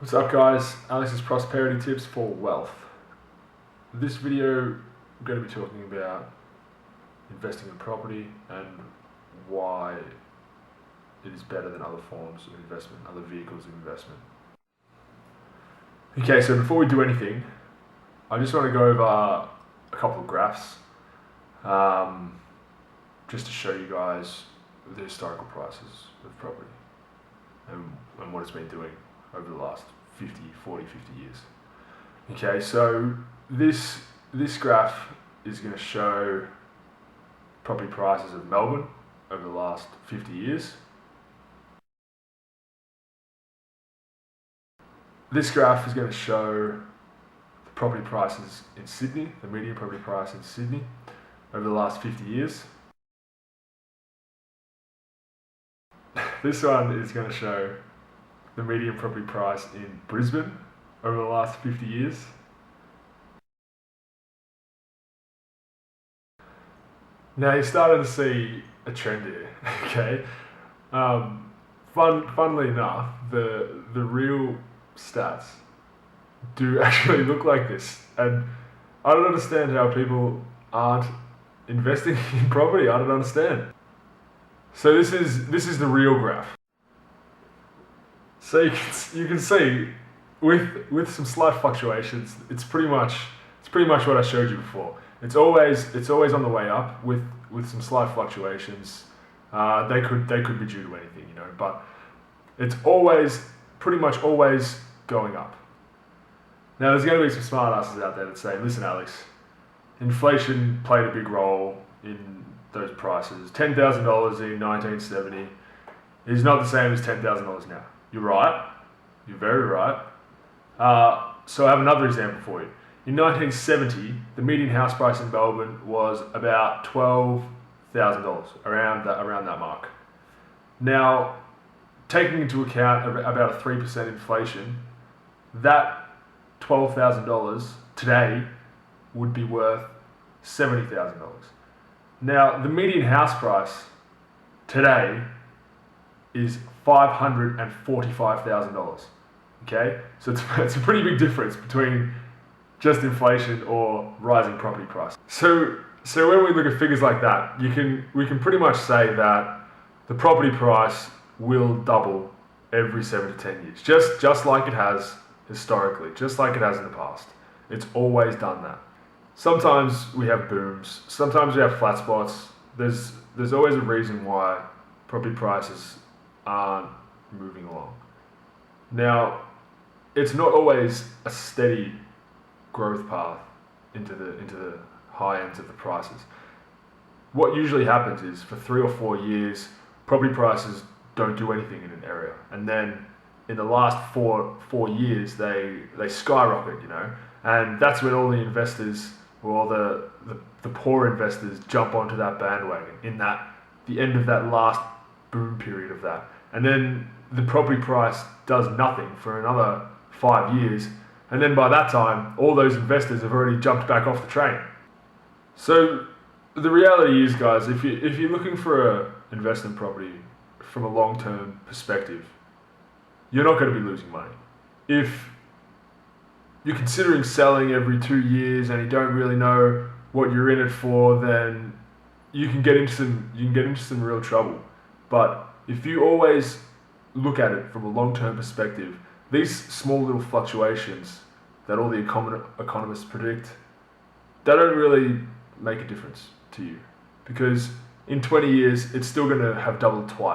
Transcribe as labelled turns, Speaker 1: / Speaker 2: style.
Speaker 1: What's up guys, Alex's prosperity tips for wealth. This video I'm going to be talking about investing in property and why it is better than other forms of investment, other vehicles of investment. Okay, so before we do anything, I just want to go over a couple of graphs just to show you guys the historical prices of property and what it's been doing over the last 40, 50 years. Okay, so this graph is going to show property prices of Melbourne over the last 50 years. This graph is going to show the property prices in Sydney, the median property price in Sydney over the last 50 years. This one is going to show the median property price in Brisbane over the last 50 years. Now you're starting to see a trend here, okay? Funnily enough, the real stats do actually look like this, and I don't understand how people aren't investing in property. I don't understand. So this is the real graph. So you can see with some slight fluctuations, it's pretty much what I showed you before. It's always on the way up with some slight fluctuations. They could be due to anything, you know, but it's pretty much always going up. Now there's going to be some smart asses out there that say, listen Alex, inflation played a big role in those prices. $10,000 in 1970 is not the same as $10,000 now. You're right. You're very right. So I have another example for you. In 1970, the median house price in Melbourne was about $12,000, around that mark. Now, taking into account about a 3% inflation, that $12,000 today would be worth $70,000. Now, the median house price today is $545,000. Okay, so it's a pretty big difference between just inflation or rising property price. So when we look at figures like that, we can pretty much say that the property price will double every 7 to 10 years, just like it has historically, just like it has in the past. It's always done that. Sometimes we have booms, sometimes we have flat spots. There's always a reason why property prices aren't moving along. Now, it's not always a steady growth path into the high ends of the prices. What usually happens is for 3 or 4 years, property prices don't do anything in an area, and then in the last four years they skyrocket, you know, and that's when all the investors, or the poor investors, jump onto that bandwagon in the end of that last boom period of that. And then the property price does nothing for another 5 years, and then by that time all those investors have already jumped back off the train. So the reality is, guys, if you're looking for an investment property from a long-term perspective, you're not going to be losing money. If you're considering selling every 2 years and you don't really know what you're in it for, then you can get into some real trouble. But if you always look at it from a long-term perspective, these small little fluctuations that all the economists predict, they don't really make a difference to you, because in 20 years it's still going to have doubled twice.